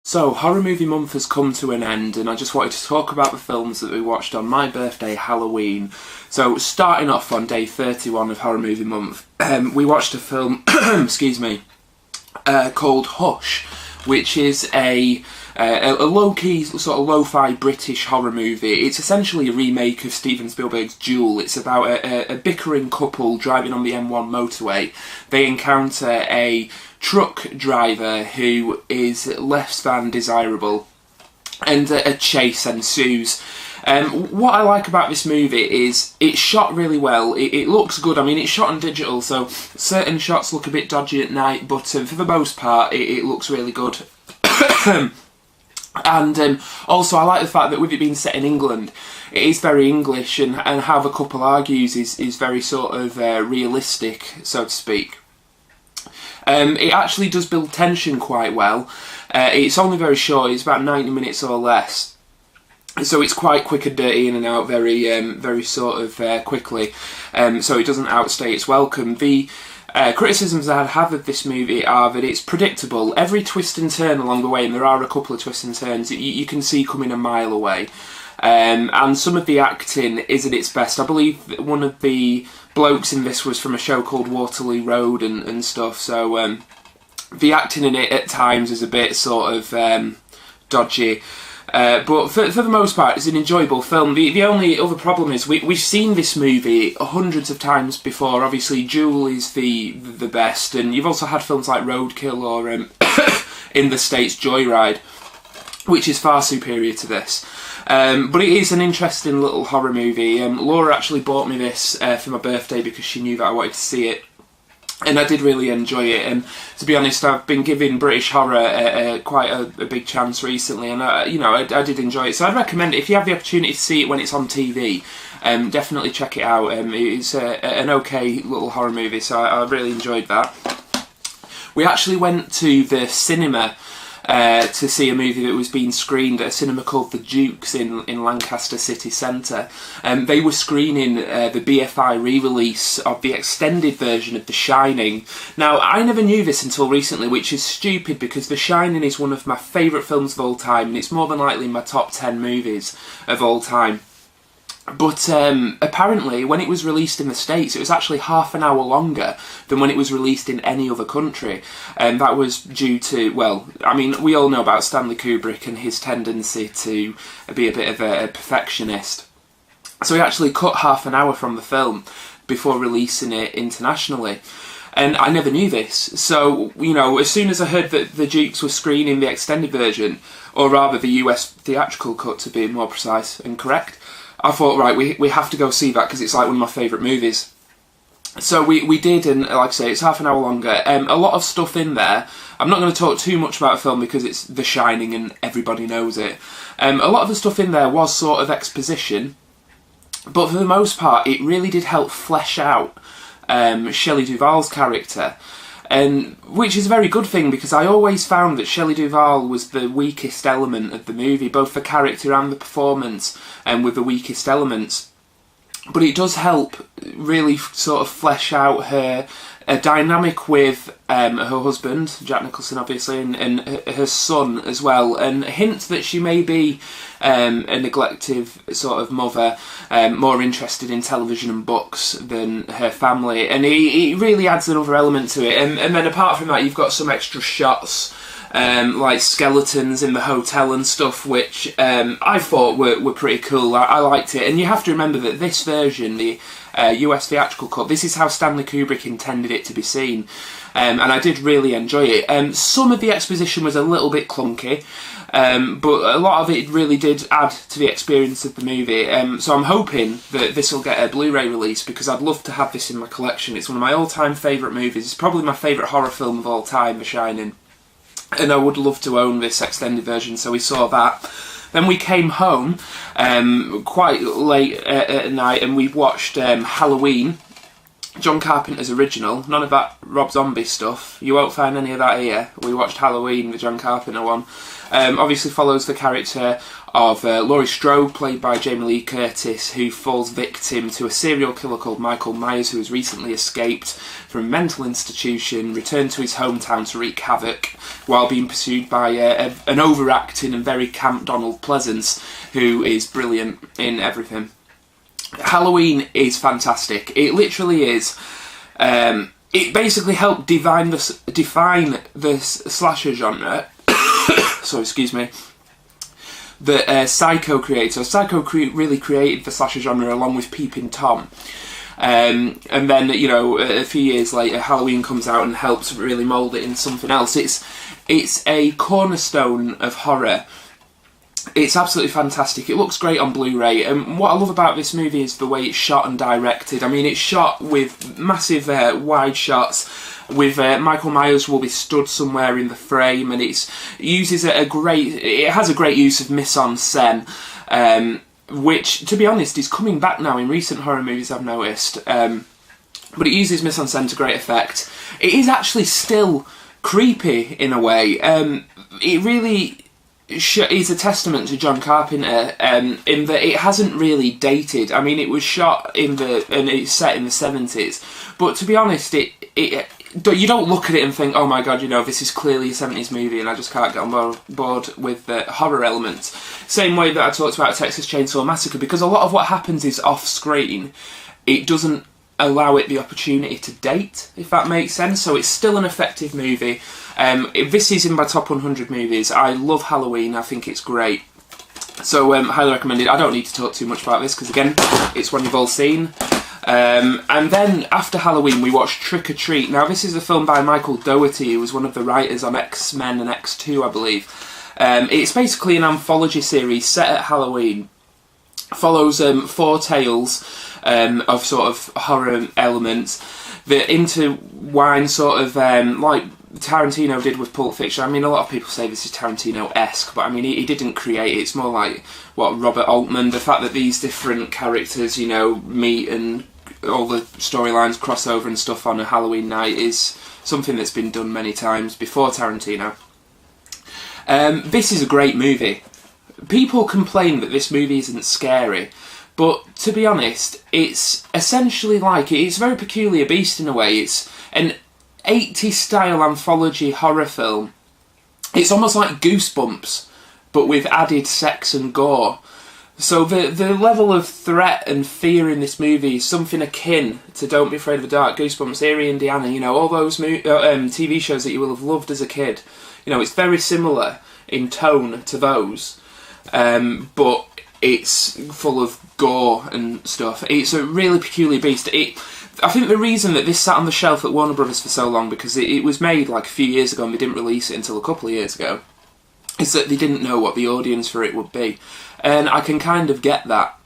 So, Horror Movie Month has come to an end, and I just wanted to talk about the films that we watched on my birthday, Halloween. So, starting off on day 31 of Horror Movie Month, we watched a film, excuse me, called Hush, which is a low-key, sort of lo-fi British horror movie. It's essentially a remake of Steven Spielberg's Duel. It's about a bickering couple driving on the M1 motorway. They encounter a truck driver who is less than desirable, and a chase ensues. What I like about this movie is it's shot really well. It looks good. I mean, it's shot on digital, so certain shots look a bit dodgy at night, but for the most part, it looks really good. And also, I like the fact that with it being set in England, it is very English, and how the couple argues is very sort of realistic, so to speak. It actually does build tension quite well. It's only very short, it's about 90 minutes or less. So it's quite quick and dirty in and out very sort of quickly. So it doesn't outstay its welcome. The criticisms I have of this movie are that it's predictable. Every twist and turn along the way, and there are a couple of twists and turns, you can see coming a mile away. And some of the acting isn't its best. I believe one of the blokes in this was from a show called Waterloo Road and stuff, so the acting in it at times is a bit sort of dodgy. But for the most part, it's an enjoyable film. The only other problem is we've seen this movie hundreds of times before. Obviously, Duel is the best, and you've also had films like Roadkill or in the States, Joyride, which is far superior to this. But it is an interesting little horror movie. Laura actually bought me this for my birthday because she knew that I wanted to see it. And I did really enjoy it, and to be honest, I've been giving British horror quite a big chance recently, and I did enjoy it. So I'd recommend it if you have the opportunity to see it when it's on TV. Definitely check it out. It's an okay little horror movie, so I really enjoyed that. We actually went to the cinema to see a movie that was being screened at a cinema called The Dukes in Lancaster City Centre. They were screening the BFI re-release of the extended version of The Shining. Now, I never knew this until recently, which is stupid because The Shining is one of my favourite films of all time, and it's more than likely in my top 10 movies of all time. But apparently, when it was released in the States, it was actually half an hour longer than when it was released in any other country. And that was due to, well, I mean, we all know about Stanley Kubrick and his tendency to be a bit of a perfectionist. So he actually cut half an hour from the film before releasing it internationally. And I never knew this. So, as soon as I heard that the Dukes were screening the extended version, or rather the US theatrical cut to be more precise and correct, I thought, right, we have to go see that because it's like one of my favourite movies. So we did, and like I say, it's half an hour longer. A lot of stuff in there. I'm not going to talk too much about the film because it's The Shining and everybody knows it. A lot of the stuff in there was sort of exposition, but for the most part, it really did help flesh out Shelley Duvall's character. Which is a very good thing because I always found that Shelley Duvall was the weakest element of the movie, both the character and the performance, with the weakest elements. But it does help really sort of flesh out her dynamic with her husband, Jack Nicholson obviously, and her son as well, and a hint that she may be a neglective sort of mother, more interested in television and books than her family, and he really adds another element to it. And then apart from that, you've got some extra shots, like skeletons in the hotel and stuff, which I thought were pretty cool. I liked it, and you have to remember that this version, the US theatrical cut, this is how Stanley Kubrick intended it to be seen, and I did really enjoy it. Some of the exposition was a little bit clunky, but a lot of it really did add to the experience of the movie, so I'm hoping that this will get a Blu-ray release because I'd love to have this in my collection. It's one of my all-time favourite movies. It's probably my favourite horror film of all time, The Shining, and I would love to own this extended version, so we saw that. Then we came home quite late at night, and we watched Halloween, John Carpenter's original, none of that Rob Zombie stuff. You won't find any of that here. We watched Halloween, the John Carpenter one. Obviously follows the character of Laurie Strode, played by Jamie Lee Curtis, who falls victim to a serial killer called Michael Myers, who has recently escaped from a mental institution, returned to his hometown to wreak havoc, while being pursued by an overacting and very camp Donald Pleasence, who is brilliant in everything. Halloween is fantastic. It literally is. It basically helped define the slasher genre. So, excuse me. That Psycho created. So Psycho really created the slasher genre along with Peeping Tom. And then, you know, a few years later, Halloween comes out and helps really mould it into something else. It's a cornerstone of horror. It's absolutely fantastic. It looks great on Blu-ray, and what I love about this movie is the way it's shot and directed. I mean, it's shot with massive wide shots, with Michael Myers will be stood somewhere in the frame, and it has a great use of mise-en-scène, which, to be honest, is coming back now in recent horror movies, I've noticed. But it uses mise-en-scène to great effect. It is actually still creepy in a way. It really is a testament to John Carpenter in that it hasn't really dated. I mean, it was shot and it's set in the 70s, but to be honest, you don't look at it and think, oh my god, you know, this is clearly a 70s movie and I just can't get on board with the horror elements. Same way that I talked about Texas Chainsaw Massacre, because a lot of what happens is off screen. It doesn't allow it the opportunity to date, if that makes sense, so it's still an effective movie. This is in my top 100 movies. I love Halloween, I think it's great. So, highly recommended. I don't need to talk too much about this, because again, it's one you've all seen. And then, after Halloween, we watched Trick or Treat. Now, this is a film by Michael Dougherty, who was one of the writers on X-Men and X2, I believe. It's basically an anthology series set at Halloween. Follows 4 tales of sort of horror elements that intertwine sort of like Tarantino did with Pulp Fiction. I mean, a lot of people say this is Tarantino-esque, but I mean, he didn't create it. It's more like, Robert Altman. The fact that these different characters, you know, meet and all the storylines cross over and stuff on a Halloween night is something that's been done many times before Tarantino. This is a great movie. People complain that this movie isn't scary, but to be honest, it's essentially it's a very peculiar beast in a way. It's an 80s style anthology horror film. It's almost like Goosebumps, but with added sex and gore. So the level of threat and fear in this movie is something akin to Don't Be Afraid of the Dark, Goosebumps, Eerie, Indiana, you know, all those TV shows that you will have loved as a kid. You know, it's very similar in tone to those, but it's full of gore and stuff. It's a really peculiar beast. I think the reason that this sat on the shelf at Warner Brothers for so long, because it was made like a few years ago and they didn't release it until a couple of years ago, is that they didn't know what the audience for it would be. And I can kind of get that.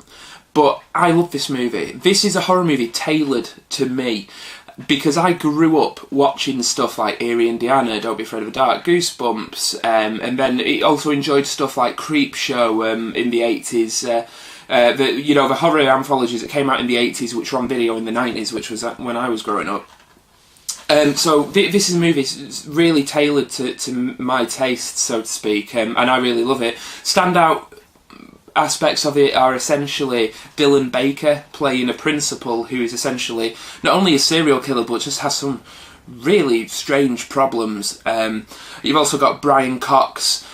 But I love this movie. This is a horror movie tailored to me, because I grew up watching stuff like Eerie, Indiana, Don't Be Afraid of the Dark, Goosebumps, and then it also enjoyed stuff like Creepshow in the 80s, the horror anthologies that came out in the 80s, which were on video in the 90s, which was when I was growing up. So this is a movie really tailored to my taste, so to speak, and I really love it. Standout aspects of it are essentially Dylan Baker playing a principal who is essentially not only a serial killer but just has some really strange problems. You've also got Brian Cox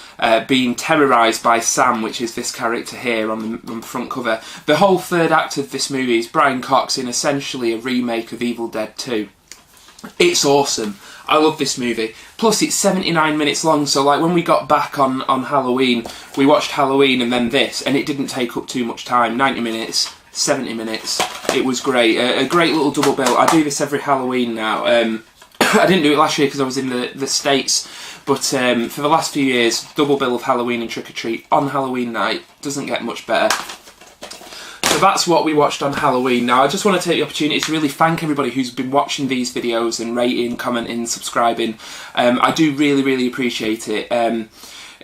being terrorised by Sam, which is this character here on the front cover. The whole third act of this movie is Brian Cox in essentially a remake of Evil Dead 2. It's awesome. I love this movie. Plus, it's 79 minutes long, so like when we got back on Halloween, we watched Halloween and then this, and it didn't take up too much time. 90 minutes, 70 minutes. It was great. A great little double bill. I do this every Halloween now. I didn't do it last year because I was in the States, but for the last few years, double bill of Halloween and Trick or Treat on Halloween night doesn't get much better. So that's what we watched on Halloween. Now, I just want to take the opportunity to really thank everybody who's been watching these videos and rating, commenting, subscribing. I do really, really appreciate it.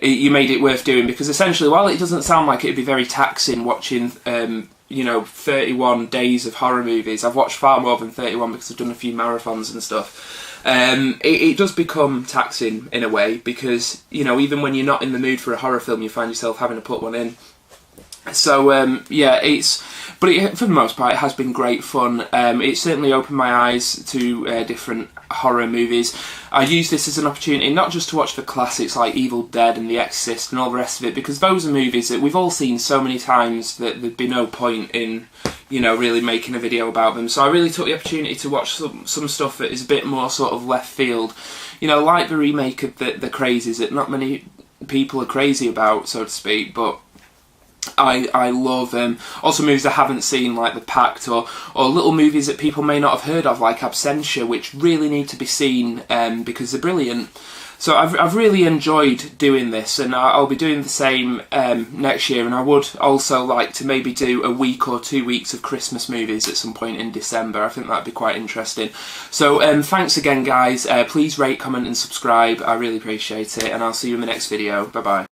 You made it worth doing, because essentially, while it doesn't sound like it'd be very taxing watching you know, 31 days of horror movies. I've watched far more than 31 because I've done a few marathons and stuff. It does become taxing in a way because, you know, even when you're not in the mood for a horror film, you find yourself having to put one in. So yeah, for the most part, it has been great fun. It certainly opened my eyes to different horror movies. I use this as an opportunity not just to watch the classics like Evil Dead and The Exorcist and all the rest of it, because those are movies that we've all seen so many times that there'd be no point in, you know, really making a video about them. So I really took the opportunity to watch some stuff that is a bit more sort of left field, you know, like the remake of the Crazies that not many people are crazy about, so to speak, but I love also movies I haven't seen like The Pact, or little movies that people may not have heard of like Absentia, which really need to be seen because they're brilliant. So I've really enjoyed doing this, and I'll be doing the same next year, and I would also like to maybe do a week or 2 weeks of Christmas movies at some point in December. I think that'd be quite interesting. So thanks again guys, please rate, comment and subscribe, I really appreciate it, and I'll see you in the next video. Bye bye.